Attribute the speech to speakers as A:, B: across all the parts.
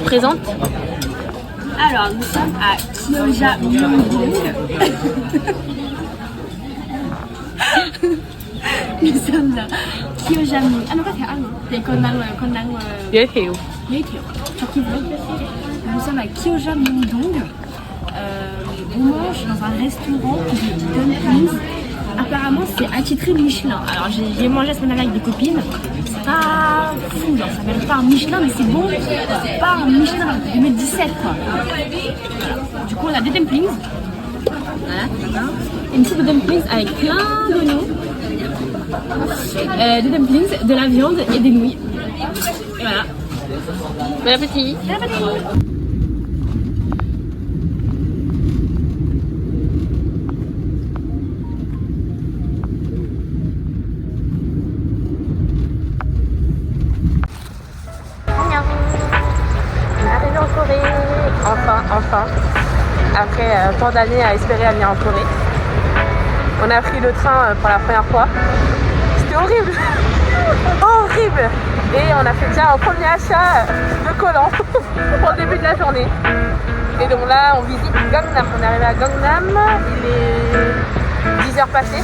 A: présente.
B: Alors, nous sommes à Kyoja-myeong-dong. Nous sommes à Kyoja-myeong. Ah non, pas c'est un, c'est Kondang.
A: 예해요.
B: Nous sommes à Kyoja-myeong-dong. On mange dans un restaurant de dumplings. Apparemment, c'est attitré Michelin. Alors, j'ai mangé la semaine dernière avec des copines. C'est pas fou, genre, ça mérite pas un Michelin, mais c'est bon. C'est pas un Michelin de 2017, quoi. Du coup, on a des dumplings. Voilà. Une soupe de dumplings avec plein d'oignons. Des dumplings, de la viande et des nouilles. Et voilà.
A: Bon appétit.
B: Bon appétit.
A: Enfin, après tant d'années à espérer à venir en Corée, on a pris le train pour la première fois. C'était horrible, horrible. Et on a fait déjà un premier achat de collants pour le début de la journée. Et donc là, on visite Gangnam. On est arrivé à Gangnam, il est 10h passées.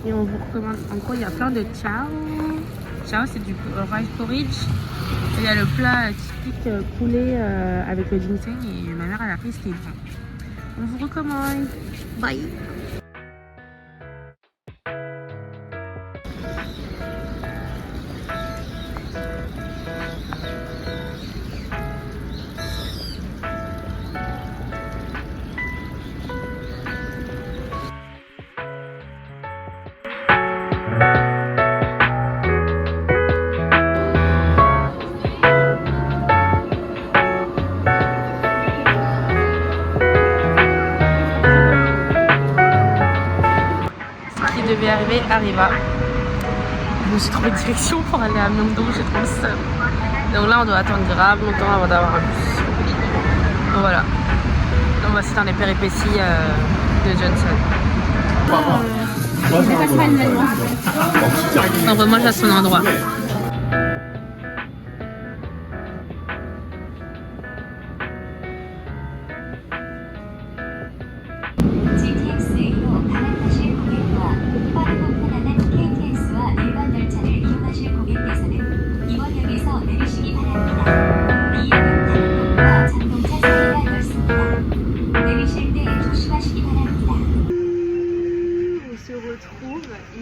A: Et on vous recommande, en gros il y a plein de chao. Chao c'est du rice porridge. Et il y a le plat typique poulet avec le ginseng et ma mère elle a pris ce qui est bon. On vous recommande. Bye. Devait arriver arriva. Je me suis trouvé direction pour aller à Myeongdong, j'ai trop le seum. Donc là on doit attendre grave longtemps avant d'avoir un bus. Donc voilà. Donc voici dans les péripéties de Johnson. On remange à son endroit.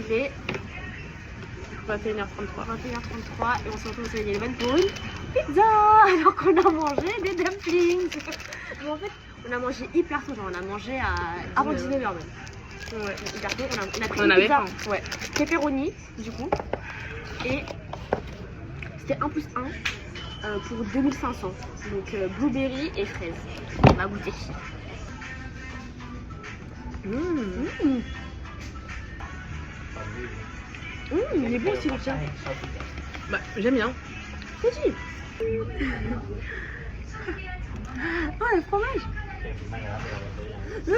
A: Il est 21h33 et on se retrouve au 7-Eleven pour une pizza alors qu'on a mangé des dumplings. Mais en fait on a mangé hyper tôt, genre on a mangé avant 19h même. Ouais, hyper tôt, on a pris une pizza, ouais, pepperoni du coup et c'était 1 + 1 pour 2500, donc blueberry et fraise. On va goûter. Il est bon aussi le tien. Bah j'aime bien. C'est dit. Oh le fromage. Je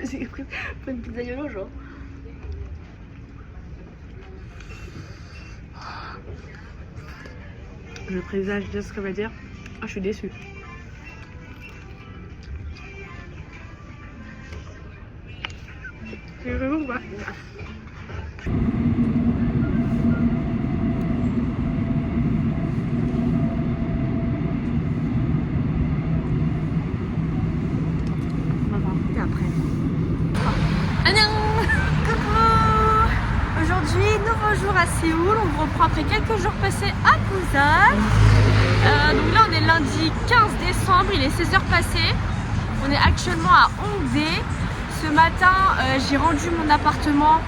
A: sais que pour une pizza yolo genre. Le présage de ce que va dire. Ah je suis déçue. C'est vraiment pas. À Séoul, on vous reprend après quelques jours passés à Busan. Donc là on est lundi 15 décembre, il est 16h passées. On est actuellement à Hongdae. Ce matin j'ai rendu mon appartement.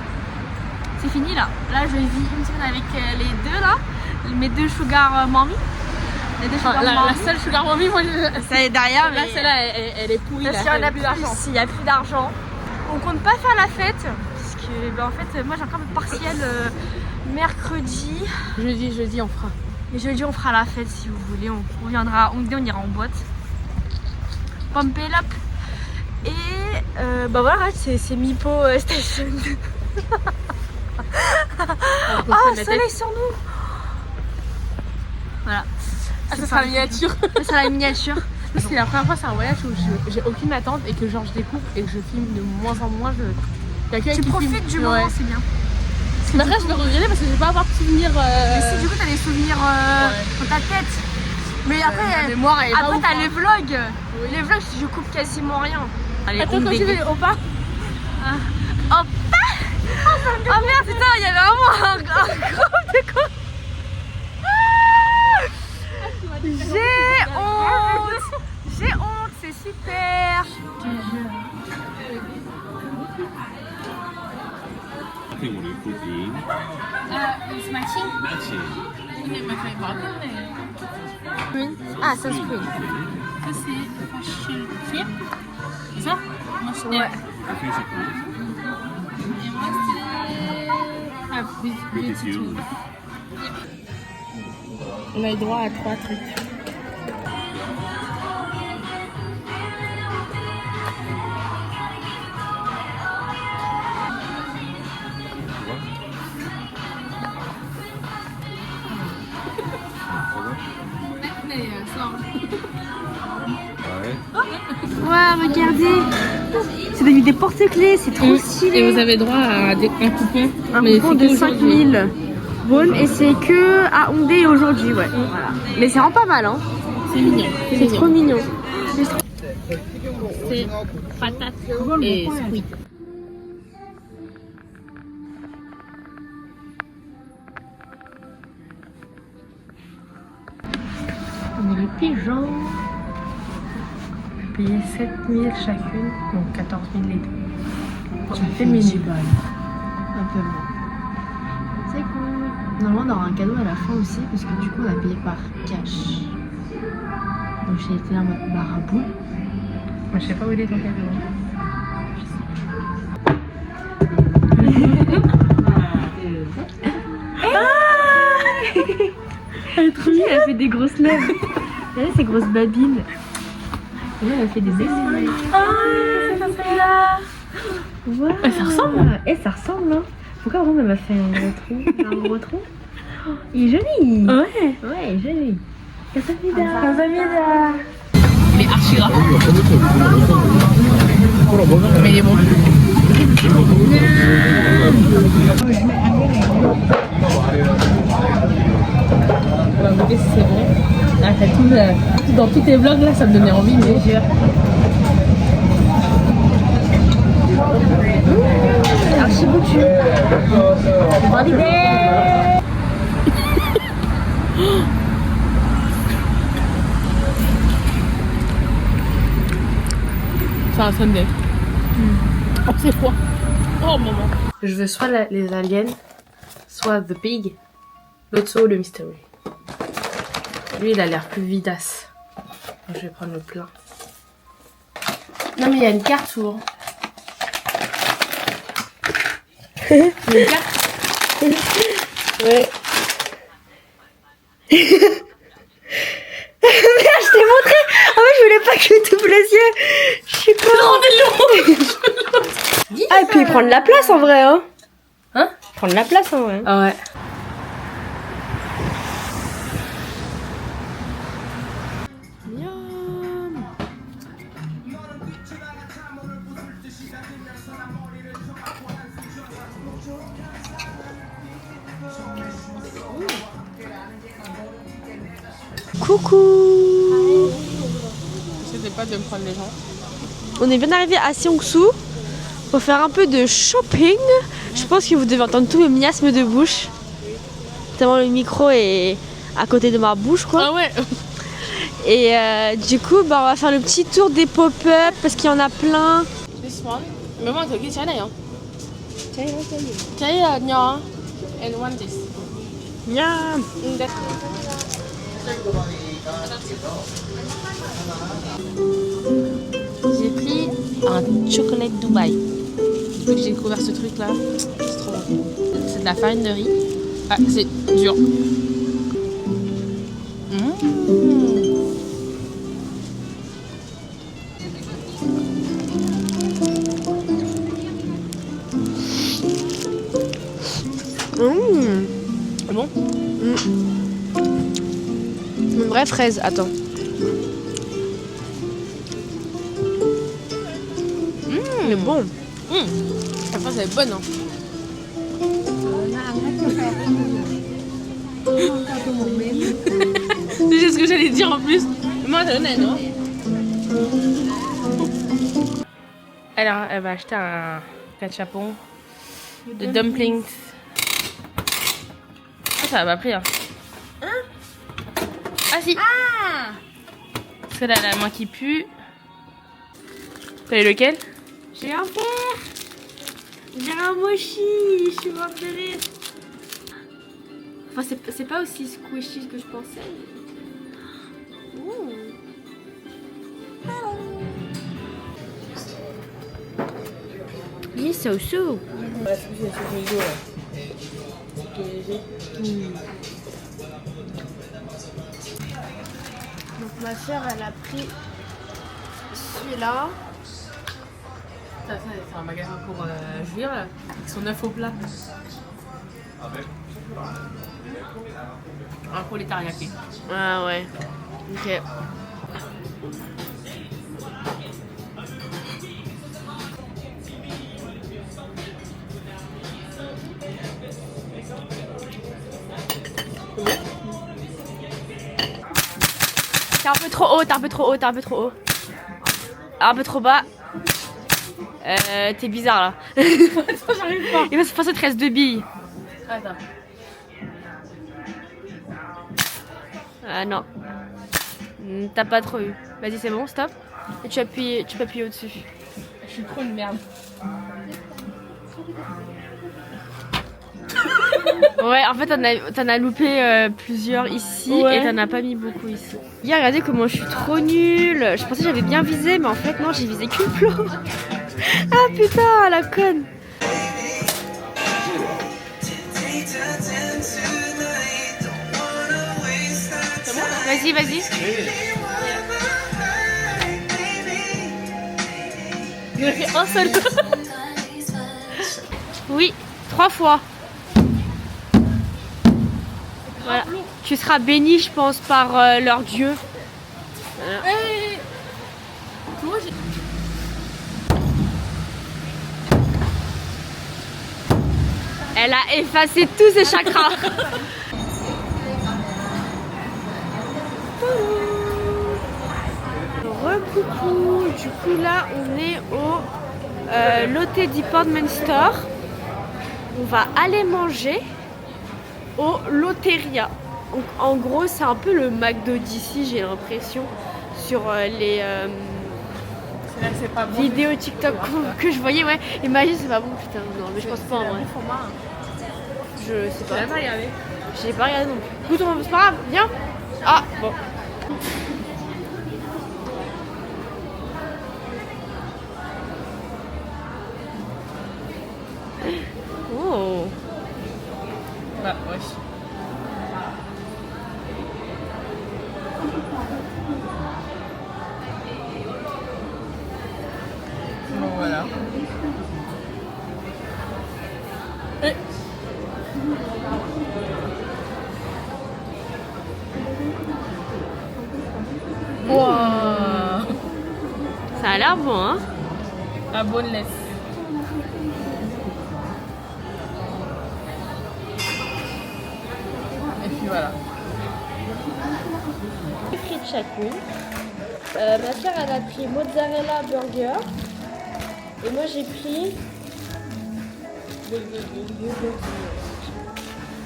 A: C'est fini là. Là je vis une semaine avec les deux là, mes deux sugar mommy. La seule sugar mommy, moi ça est derrière. Là mais... celle-là elle est pourrie. Parce qu'il n'y en a plus d'argent. Il n'y a plus d'argent. On compte pas faire la fête. Parce que en fait moi j'ai encore un partiel mercredi. Jeudi on fera. Et jeudi, on fera la fête si vous voulez. On reviendra à Hongdae, on ira en boîte. Pump it up. Et bah voilà, c'est Mipo Station. Oh, soleil sur nous. Voilà.
C: Ah, ça sera la miniature.
A: Ça sera la miniature.
C: C'est la première fois, c'est un voyage où j'ai aucune attente et que genre je découvre et que je filme de moins en moins.
A: Tu profites du moment, c'est bien.
C: Mais après, je vais regretter parce que je vais pas avoir de souvenirs.
A: Mais si, du coup, t'as des souvenirs dans ta tête. Mais après,
C: la mémoire, elle est pas
A: après
C: ouf,
A: t'as
C: hein.
A: les vlogs. Oui. Les vlogs, je coupe quasiment rien. Allez,
C: attends, quand tu fais les opas.
A: Opa. Oh merde, putain, il y avait vraiment un groupe de quoi. J'ai honte, c'est super.
D: What are you cooking?
B: It's matching.
D: Matching.
A: Ah, sunscreen.
B: Ça c'est mushroom cream. C'est ça? Mushroom.
A: Ouais.
D: I think so.
B: Et moi c'est... Ah,
D: What is you?
C: On a eu droit à 3 trucs.
A: Ouais, regardez. C'est devenu des porte-clés, c'est trop stylé.
C: Et vous avez droit à un coupon.
A: Un
C: mais
A: coupon
C: c'est
A: de
C: que
A: 5000 won et c'est que à Hongdae aujourd'hui, ouais. Voilà. Mais c'est vraiment pas mal, hein.
C: C'est mignon.
A: C'est trop mignon.
C: C'est patate et squid.
A: On est les pigeons. On a payé 7000 chacune, donc 14 000 les deux. Ça fait le mini.
E: Un peu moins. C'est cool. Normalement, on aura un cadeau à la fin aussi, parce que du coup, on a payé par cash. Donc, j'ai été là en mode marabout.
A: Moi, je sais pas où il est ton cadeau. Elle est trop mignonne, elle fait des grosses lèvres. Regardez ces grosses babines. Et là, elle fait des essais. Ah, c'est là. Wow.
C: Ça ressemble.
A: Et ça ressemble, hein. Pourquoi vraiment elle m'a fait un gros trou? Un gros trou? Oh, il est joli.
C: Ouais.
A: Ouais, il est joli. Casamida.
C: Il est archi gras. Mais il est bon. On va goûter si c'est bon. Ah, t'as tout, dans tous tes vlogs là, ça me donnait envie, mais
A: Archi goûtu. Validé.
C: c'est un Sunday. Oh, c'est froid. Oh, maman.
E: Je veux soit les aliens, soit The Pig, l'autre soit le Mystery. Lui, il a l'air plus vidasse. Donc, je vais prendre le plein. Non, mais il y a une carte souvent. Il y a une carte. Ouais. Merde, je t'ai montré. Ah ouais, je voulais pas que tu ouvres les yeux. Je suis con. Ah, et puis prendre la place en vrai, hein. Hein? Prendre la place en vrai. Ah ouais.
A: Coucou.
C: J'essaie pas de me prendre les gens.
A: On est bien arrivé à Seongsu pour faire un peu de shopping. Je pense que vous devez entendre tous mes miasmes de bouche. Tellement le micro est à côté de ma bouche, quoi.
C: Ah ouais.
A: Et du coup, bah, on va faire le petit tour des pop-up parce qu'il y en a plein.
C: This one. Maman, t'as oublié China, hein? China, nhỏ. And one this.
A: Miam.
C: J'ai pris un chocolat Dubaï. Depuis que j'ai découvert ce truc là, c'est trop bon. C'est de la farine de riz. Ah, c'est dur.
E: Une vraie fraise, attends. Mais bon. La fraise elle est bonne. Hein. C'est ce que j'allais dire en plus. Moi, c'est honnête, non? Alors, elle va acheter un cachapon de dumplings. Ah, ça va m'appeler. Hein. Ah si. Parce qu'elle a la main qui pue. T'as lequel?
B: J'ai un père. J'ai un mochi. Je suis morte de rire. Enfin, c'est pas aussi squishy que je pensais. Ouh.
E: Oui, so so.
B: Donc ma soeur, elle a pris celui-là.
E: Ça, c'est un magasin pour jouir là. Ils sont 9 au plat. Un pour les teriyaki. Ah ouais. Ok. T'es un peu trop haut, t'es un peu trop haut, t'es un peu trop haut. Un peu trop bas. T'es bizarre là. J'arrive pas. Il va se passer 13 de billes. Attends. Ah non. T'as pas trop eu. Vas-y, c'est bon, stop. Et tu peux appuyer au-dessus.
C: Je suis trop une merde.
E: Ouais, en fait, t'en as loupé plusieurs ici et t'en as pas mis beaucoup ici. Hier, regardez comment je suis trop nulle. Je pensais que j'avais bien visé, mais en fait, non, j'ai visé qu'une plante. Ah putain, la conne. Vas-y, vas-y.
C: Il a fait un seul.
E: Oui, 3 fois. Voilà. Tu seras béni, je pense, par leur dieu. Voilà.
C: Moi, j'ai...
E: Elle a effacé tous ses chakras. Recoucou, du coup là on est au Lotte Department Store. On va aller manger au Lotteria. Donc en gros c'est un peu le McDo d'ici, j'ai l'impression, sur les
C: c'est pas bon.
E: vidéos TikTok que je voyais. Ouais, imagine c'est pas bon, putain, non mais je pense pas en vrai. Je sais pas.
C: J'ai pas regardé.
E: J'ai pas regardé non plus. Écoute, c'est pas grave, viens. Ah bon. Oh.
C: Bah, wesh. Bon, voilà. Wow.
E: Ça a l'air bon, hein.
C: Un boneless. Et puis voilà.
E: Frites chacune. Ma soeur elle a pris mozzarella burger. Et moi j'ai pris.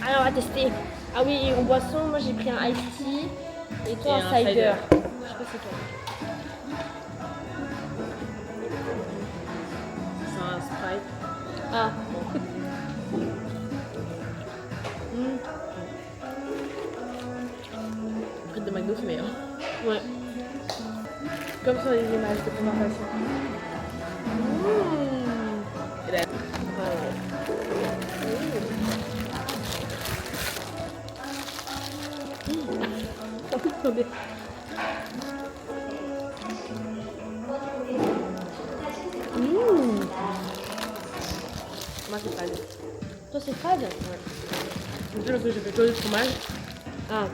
E: Alors on va tester. Ah oui, et en boisson, moi j'ai pris un iced tea. Et toi
C: Et
E: un
C: un
E: cider.
C: cider.
E: Je sais pas c'est quoi.
C: C'est un Sprite.
E: Ah bon.
C: Frites de McDo, c'est meilleur.
E: Ouais.
C: Comme sur les images de présentation. Et là,
E: Attendez.
C: moi, c'est pas le.
E: Toi c'est fade?
C: C'est parce que j'ai fait que du fromage.
E: Ah.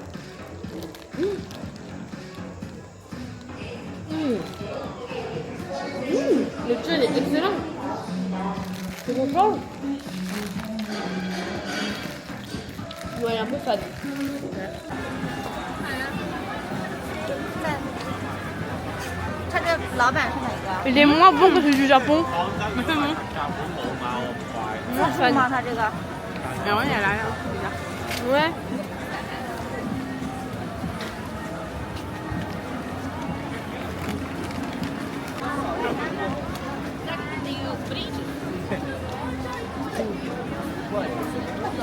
C: Le thé, il est excellent. C'est bon change.
B: Ouais, un peu fade.
A: Il est moins bon que celui du Japon.
B: Moins fade.
C: Mais ouais, elle a l'air bizarre.
A: Ouais.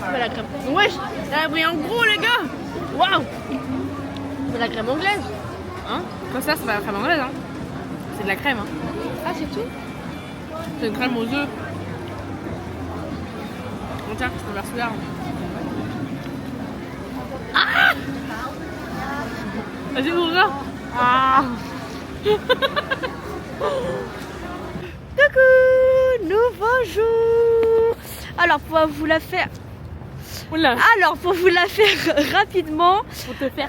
B: Pas la crème.
A: Wesh, elle a pris en gros les gars. Waouh.
B: C'est la crème anglaise.
C: Hein? Comme ça, c'est pas la crème anglaise, hein. C'est de la crème, hein.
B: Ah, c'est tout?
C: C'est une crème aux œufs. Bon, tiens, je peux faire celui-là. Ah! Vas-y, ouvre-la.
A: Ah. Coucou, nouveau jour. Alors pour vous la faire.
C: Oula.
A: Pour vous la faire rapidement.
C: Pour te faire.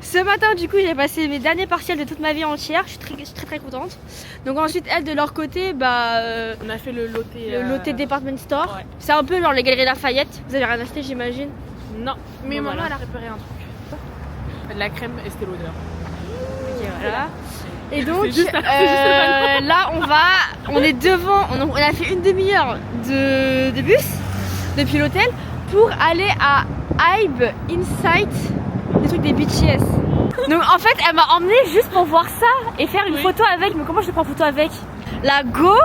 A: Ce matin du coup j'ai passé mes derniers partiels de toute ma vie entière. Je suis très contente. Donc ensuite elles de leur côté
C: On a fait le loté.
A: le Lotte Department Store.
C: Ouais.
A: C'est un peu genre les Galeries Lafayette. Vous avez rien acheté j'imagine.
C: Non, mais
A: Bon,
C: maman,
A: voilà.
C: elle a préparé un truc. De la crème Estée Lauder.
A: Ok, voilà. Et donc
C: C'est juste le
A: là on est devant, on a fait une demi-heure de bus depuis l'hôtel pour aller à Hybe Insight, des trucs des BTS. Donc en fait elle m'a emmenée juste pour voir ça et faire une photo avec, mais comment je prends photo avec? La Go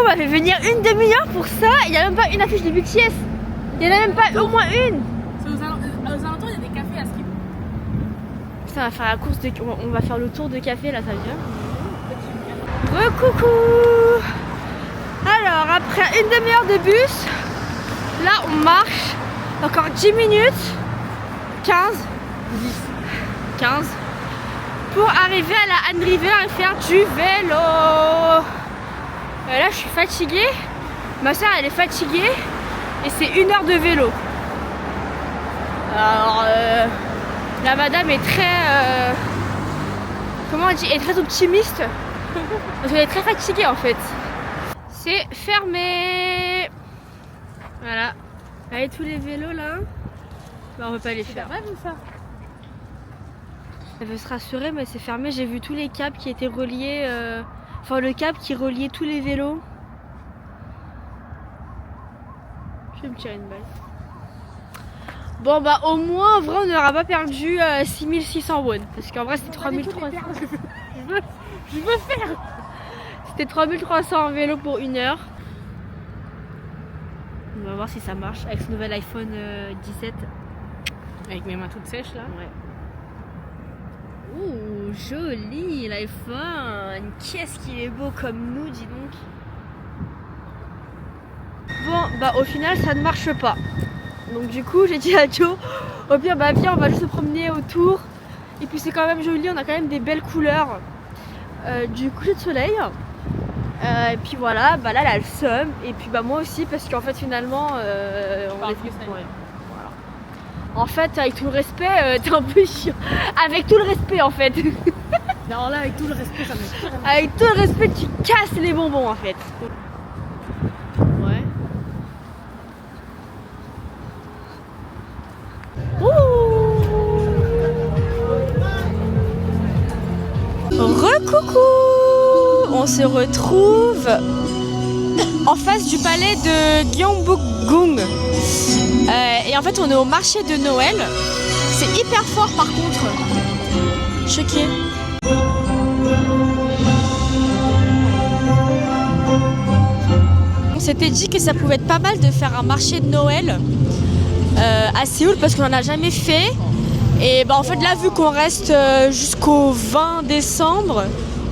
A: m'a fait venir une demi-heure pour ça, il n'y a même pas une affiche de BTS. Il n'y en a même pas au moins une.
C: C'est aux alentours, il y a des cafés à skip.
A: Putain, on va faire la course on va faire le tour de café là, ça vient. Recoucou. Alors après une demi-heure de bus, là on marche encore 10 minutes, 15 pour arriver à la Han River et faire du vélo. Là je suis fatiguée, ma soeur elle est fatiguée et c'est 1 heure de vélo. Alors la madame est très comment on dit, est très optimiste parce qu'elle est très fatiguée en fait. C'est fermé. Voilà. Allez, tous les vélos là, bah, on peut pas les faire.
C: Ouais, vu ça.
A: Elle veut se rassurer mais c'est fermé. J'ai vu tous les câbles qui étaient reliés, enfin le câble qui reliait tous les vélos. Je vais me tirer une balle. Bon bah au moins en vrai on n'aura pas perdu 6600 won. Parce qu'en vrai c'était 3300.
C: Je veux faire.
A: C'était 3300 en vélo pour 1 heure. On va voir si ça marche avec ce nouvel iPhone 17.
C: Avec mes mains toutes sèches là.
A: Ouais. Ouh, joli l'iPhone. Qu'est-ce qu'il est beau comme nous, dis donc. Bon, bah au final ça ne marche pas. Donc du coup j'ai dit à Joe, au pire bah viens on va juste se promener autour. Et puis c'est quand même joli, on a quand même des belles couleurs du coucher de soleil. Et puis voilà, bah là elle a le seum. Et puis bah moi aussi parce qu'en fait finalement on est plus voilà. En fait avec tout le respect, t'es un peu chiant. Avec tout le respect en fait.
C: Alors là, avec tout le respect, ça me fait.
A: Avec tout le respect tu casses les bonbons en fait. Ouais. Recoucou. On se retrouve en face du palais de Gyeongbokgung. Et en fait on est au marché de Noël. C'est hyper fort par contre. Choqué. On s'était dit que ça pouvait être pas mal de faire un marché de Noël à Séoul parce qu'on n'en a jamais fait. Et bah en fait là vu qu'on reste jusqu'au 20 décembre,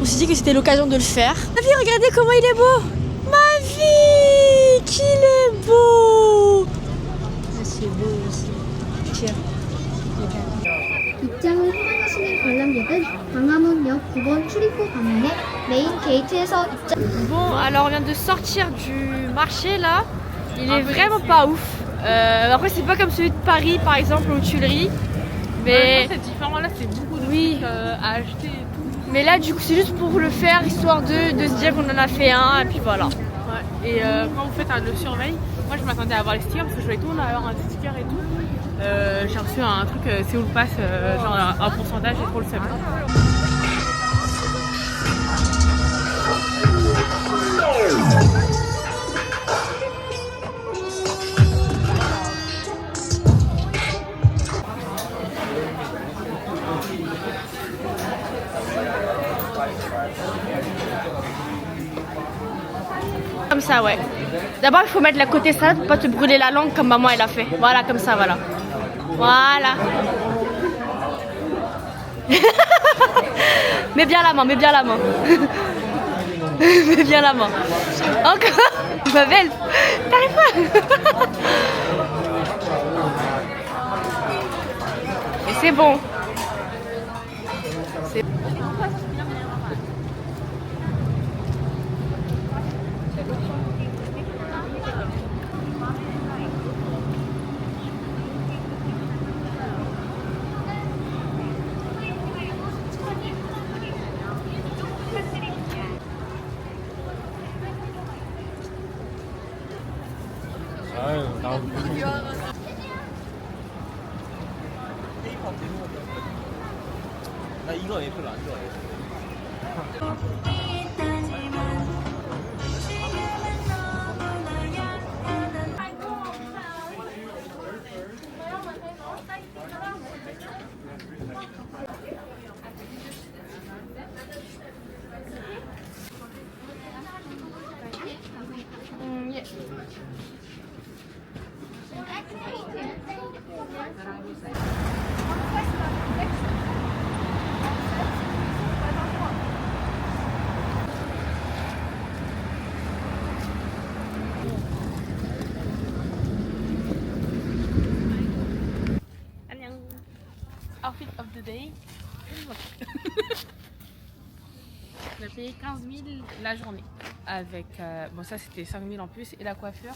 A: on s'est dit que c'était l'occasion de le faire. Ma vie, regardez comment il est beau. Ma vie, qu'il est beau.
B: C'est beau aussi. Tiens.
F: 입장을 확인하시는 관람객은 광화문역 9번 출입구 방면에 메인 게이트에서 입장.
A: Bon, alors on vient de sortir du marché là. Il est vraiment pas ouf. Après c'est pas comme celui de Paris par exemple aux Tuileries. Mais
C: c'est différent, là c'est beaucoup de
A: oui.
C: trucs à acheter et tout.
A: Mais là, du coup, c'est juste pour le faire, histoire de se dire qu'on en a fait un, et puis voilà.
C: Ouais. Et quand vous faites le surveil, moi je m'attendais à avoir les stickers parce que je voulais tout le monde avoir un petit sticker et tout. J'ai reçu un truc Séoul Pass, genre un pourcentage et trop le seum.
A: Comme ça, ouais. D'abord, il faut mettre la côté salade pour pas te brûler la langue comme maman elle a fait. Voilà, comme ça, voilà. Voilà. Mets bien la main, mets bien la main. Mets bien la main. Encore. Ma belle. T'arrives pas. Et c'est bon.
D: 나 이거 애플 안 좋아해.
C: Outfit of the day. On a payé 15 000 la journée. Avec, bon ça c'était 5 000 en plus et la coiffure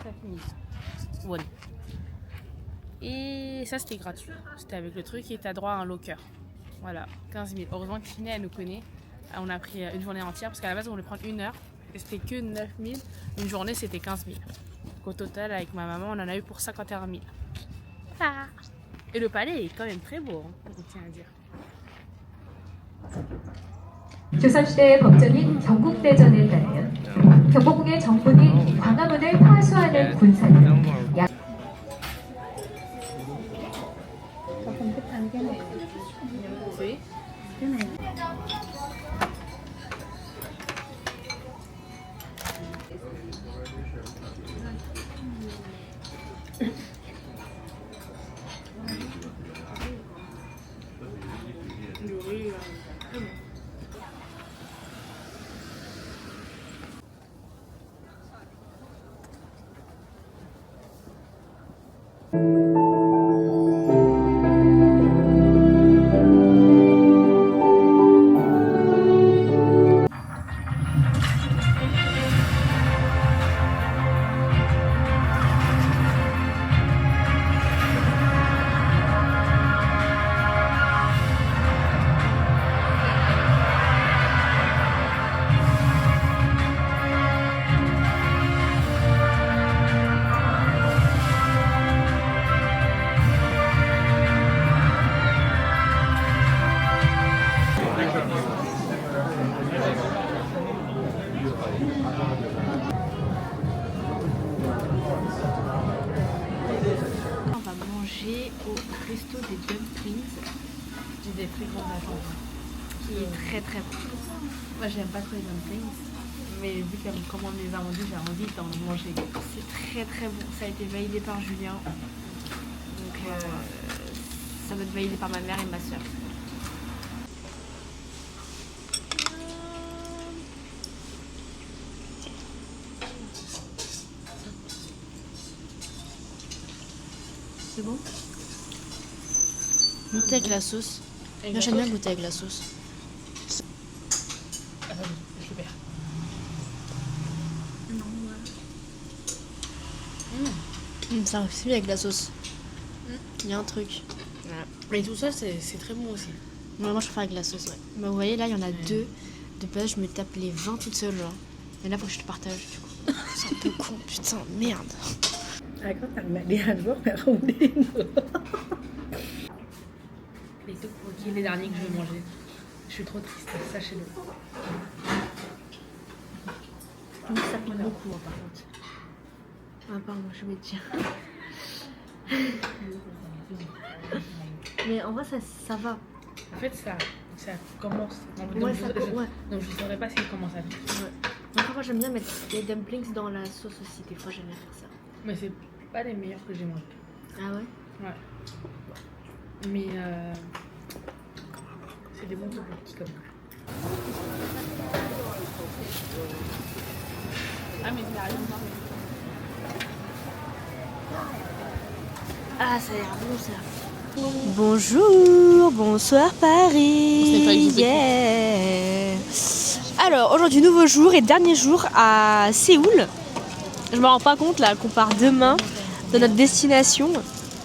C: 7 000 won. Et ça c'était gratuit. C'était avec le truc et t'as droit à un locker. Voilà, 15 000. Heureusement que Kiné elle nous connaît. On a pris une journée entière parce qu'à la base on voulait prendre 1 heure. Et c'était que 9 000. Une journée c'était 15 000. Donc au total avec ma maman on en a eu pour 51 000. Ah. Et le palais est quand même très beau, hein, on tient à dire.
G: 조선시대의 법전인 경국대전을 따르면 경복궁의 정군이 광화문을 파수하는 군사는 약
A: Au resto des dumplings, j'ai des très grandes attentes, qui est très très bon. Moi j'aime pas trop les dumplings, mais vu qu'elle commande les a vendus, j'ai envie d'en manger. C'est très très bon, ça a été validé par Julien, donc ça va être validé par ma mère et ma soeur. C'est bon? Goûter avec la sauce. Moi j'aime bien goûter avec la sauce.
C: Super.
A: Ça réussit avec la sauce. Il y a un truc.
C: Mais tout ça, c'est très bon aussi.
B: Moi, je préfère avec la sauce, ouais. Bah, vous voyez, là, il y en a 2. De base, je me tape les 20 toute seule, genre. Et là, faut que je te partage, du coup. C'est un peu con, putain, merde.
E: Ai có tặng mẹ đi Hàn Quốc mẹ không đi nữa.
C: Les tteokbokki, les derniers que je vais manger. Je suis trop triste, sachez-le.
B: Donc, ça pique beaucoup, hein, par contre. Ah, pardon, je vais te dire. Mais en vrai, ça va.
C: En fait, ça commence. Donc,
B: Ouais,
C: donc je ne saurais pas si ça commence à piquer.
B: Donc, moi, j'aime bien mettre les dumplings dans la sauce aussi. Des fois, j'aime bien faire ça.
C: Mais c'est pas les meilleurs que j'ai mangés.
B: Ah ouais?
C: Ouais. Mais c'est des bons tteokbokki comme ça. Ah mais il arrive.
B: Ah, ça a l'air bon, ça. Bonjour, bonsoir Paris. Yeah. Alors, aujourd'hui, nouveau jour et dernier jour à Séoul. Je me rends pas compte là qu'on part demain dans notre destination,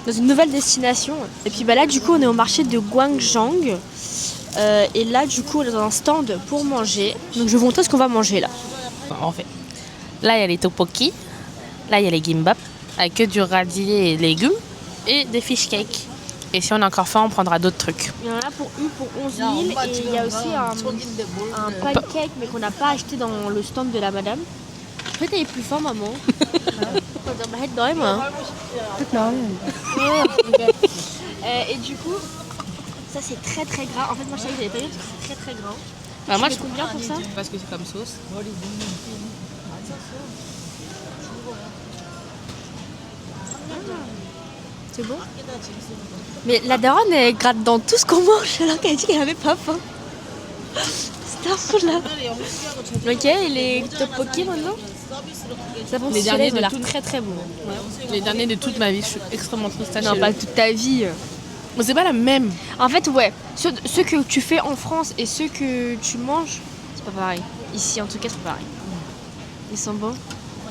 B: dans une nouvelle destination. Et puis bah là, du coup, on est au marché de Gwangjang. Et là, du coup, on est dans un stand pour manger. Donc, je vais vous montrer ce qu'on va manger là.
C: En fait, là il y a les tteokbokki, là il y a les gimbap avec que du radis et légumes et des fish cakes. Et si on a encore faim, on prendra d'autres trucs.
B: Il y en a pour 11 000 et il y a aussi un pancake mais qu'on n'a pas acheté dans le stand de la madame. En fait, elle est plus faim, maman. Et du coup, ça c'est très très gras. En fait, moi je savais que j'avais pas vu parce que c'est très très gras.
C: Bah, moi
B: Tu
C: je
B: mets combien pour ça?
C: parce que c'est comme sauce.
B: C'est bon? Mais la daronne elle gratte dans tout ce qu'on mange alors qu'elle a dit qu'elle avait pas faim. C'est un fou là. Ok, et les tteokbokki maintenant? Ça pense
C: Les derniers
B: de l'air
C: de tout-
B: très très bon.
C: Les derniers de toute ma vie, je suis extrêmement triste.
B: Non, pas toute ta vie.
C: Mais c'est pas la même.
B: En fait, ouais, ceux que tu fais en France et ceux que tu manges, c'est pas pareil. Ici, en tout cas, c'est pas pareil. Ils sont bons.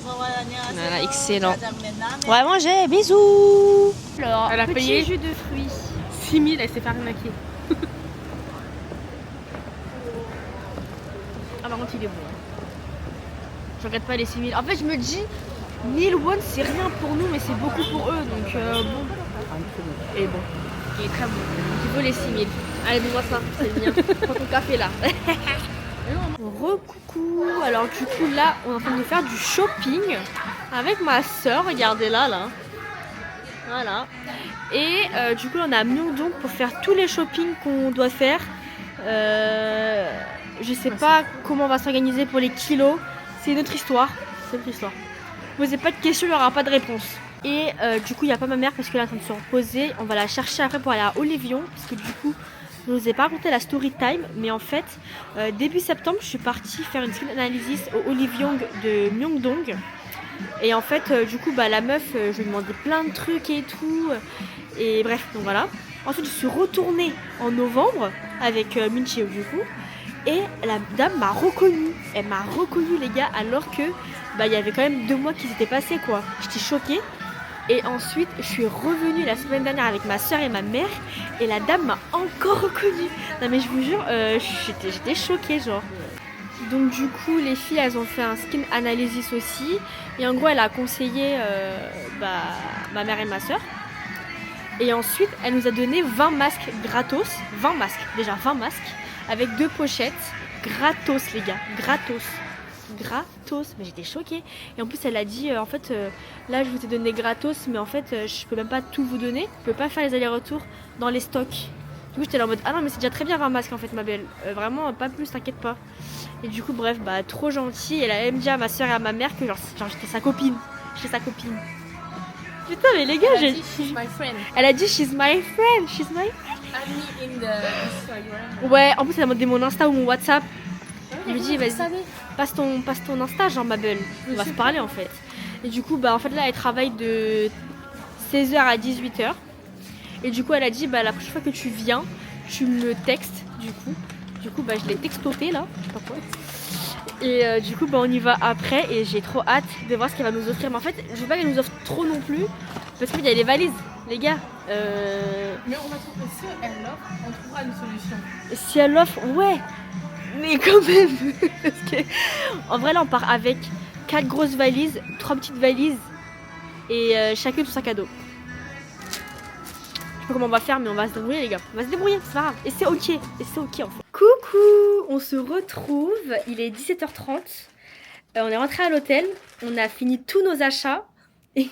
B: Voilà, excellent. On va manger, bisous. Alors,
C: Elle a
B: petit
C: payé
B: jus de fruits.
C: 6 000, elle s'est fait arnaquer.
B: Ah, par contre, il est bon. Je regrette pas les 6 000. En fait, je me dis, 1000 won, c'est rien pour nous, mais c'est beaucoup pour eux. Donc, bon. Et bon. Il est très bon. Il vaut les 6 000. Allez, donne-moi ça, c'est bien. Prends ton café là. Recoucou. Alors, du coup, là, on est en train de faire du shopping avec ma soeur. Regardez-la, là. Voilà. Et du coup, on a Myeongdong pour faire tous les shoppings qu'on doit faire. Je sais pas comment on va s'organiser pour les kilos. C'est une autre histoire. C'est une autre histoire. Posez pas de questions, il n'y aura pas de réponse. Et du coup, il n'y a pas ma mère parce qu'elle est en train de se reposer. On va la chercher après pour aller à Olivion. Parce que du coup, je ne vous ai pas raconté la story time. Mais en fait, début septembre, je suis partie faire une skin analysis au Olivion de Myeongdong. Et en fait, du coup, bah, la meuf, je lui ai demandé plein de trucs et tout. Et bref, donc voilà. Ensuite, je suis retournée en novembre avec Minchio du coup. Et la dame m'a reconnue. Elle m'a reconnue, les gars, alors que bah, il y avait quand même 2 mois qui s'étaient passés, quoi. J'étais choquée. Et ensuite, je suis revenue la semaine dernière avec ma soeur et ma mère. Et la dame m'a encore reconnue. Non mais je vous jure, j'étais choquée, genre. Donc du coup, les filles, elles ont fait un skin analysis aussi. Et en gros, elle a conseillé ma mère et ma soeur. Et ensuite, elle nous a donné 20 masques gratos. 20 masques, déjà 20 masques. Avec 2 pochettes. Gratos, les gars. Gratos. Gratos. Mais j'étais choquée. Et en plus, elle a dit, en fait, là, je vous ai donné gratos. Mais en fait, je peux même pas tout vous donner. Je peux pas faire les allers-retours dans les stocks. Du coup, j'étais là en mode, ah non, mais c'est déjà très bien 20 masques, en fait, ma belle. Vraiment, pas plus, t'inquiète pas. Et du coup, bref, bah, trop gentil. Elle a même dit à ma soeur et à ma mère que genre j'étais sa copine. J'étais sa copine. Putain, mais les gars, j'ai...
C: She's my friend.
B: Elle a dit, she's my friend, she's my friend.
C: Add me in the Instagram.
B: Ouais, en plus, elle a demandé mon Insta ou mon WhatsApp. Je lui dis, vas-y, passe ton Insta, genre, ma belle. On va se parler, en fait. Et du coup, bah, en fait, là, elle travaille de 16h à 18h. Et du coup, elle a dit, bah, la prochaine fois que tu viens, tu me textes, du coup. Du coup, bah, je l'ai textoté, là. Je sais pas quoi. Et du coup, bah, on y va après et j'ai trop hâte de voir ce qu'elle va nous offrir. Mais en fait, je veux pas qu'elle nous offre trop non plus parce qu'il y a les valises, les gars.
C: Mais on va trouver, si elle l'offre, on trouvera une solution.
B: Si elle l'offre, ouais. Mais quand même. Parce que, en vrai, là, on part avec 4 grosses valises, 3 petites valises et chacune son sac à dos. Je sais pas comment on va faire, mais on va se débrouiller, les gars. On va se débrouiller, c'est pas grave. Et c'est ok. Et c'est ok, en fait. Coucou, on se retrouve. Il est 17h30. On est rentré à l'hôtel. On a fini tous nos achats. Et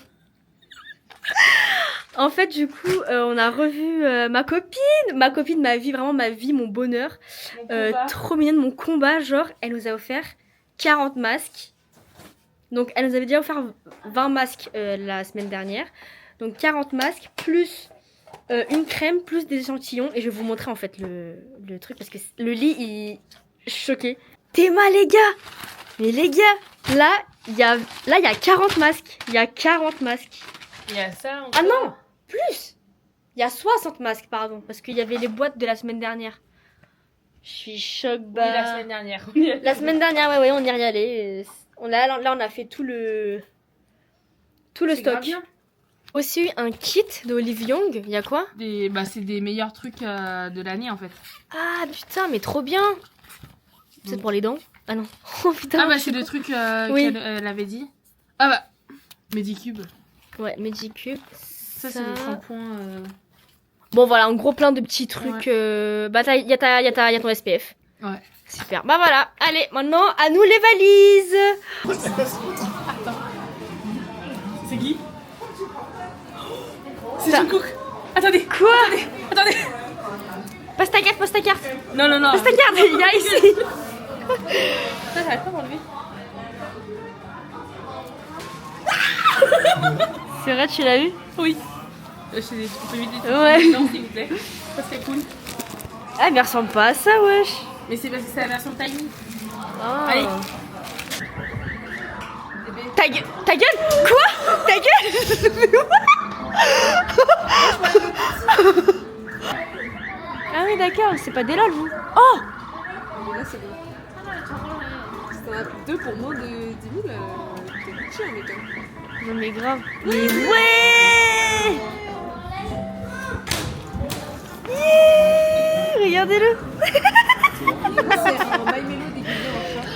B: en fait, du coup, on a revu ma copine, ma vie, vraiment ma vie, mon bonheur. Trop mignonne, mon combat. Genre, elle nous a offert 40 masques. Donc, elle nous avait déjà offert 20 masques la semaine dernière. Donc, 40 masques plus une crème, plus des échantillons. Et je vais vous montrer en fait le truc parce que le lit, il est choqué. Théma, les gars! Mais les gars, là, il y a 40 masques. Il y a 40 masques.
C: Il y a ça encore.
B: Ah non, plus. Il y a 60 masques, pardon, parce qu'il y avait les boîtes de la semaine dernière. Je suis choc
C: Oui, la semaine dernière.
B: La semaine dernière, ouais, on y est allé. Là, on a fait tout le
C: C'est
B: stock.
C: grave bien.
B: Aussi eu un kit d'Olive Young. Il y a quoi?
C: C'est des meilleurs trucs de l'année en fait.
B: Ah putain, mais trop bien. C'est pour les dents? Ah non. Oh putain.
C: Ah bah c'est le truc
B: Oui.
C: qu'elle avait dit. Ah bah Medicube.
B: Ouais, Medicube.
C: Ça c'est le shampoing.
B: Bon voilà, en gros plein de petits trucs. Bah y a ton SPF.
C: Ouais.
B: Super. Bah voilà. Allez, maintenant à nous les valises.
C: C'est qui? C'est Jungkook. Attendez.
B: Quoi?
C: Attendez.
B: Passe ta carte.
C: Non.
B: Passe ta carte, il y a ici.
C: Ça j'arrive pas à m'enlever.
B: C'est vrai, tu l'as eu?
C: Oui. On peut éviter de
B: Ouais.
C: non s'il vous plaît. Ça serait cool.
B: Ah, mais elle ressemble pas à ça, wesh.
C: Mais c'est parce que c'est la version tiny.
B: Oh.
C: Allez.
B: Ta gueule? Quoi? Ta gueule? Ah oui, d'accord, c'est pas des lol, vous. Oh!
H: Là, c'est bon. Si t'en as deux pour moins de 10 000, t'es Gucci en étant.
B: Non, mais grave. Mais ouais!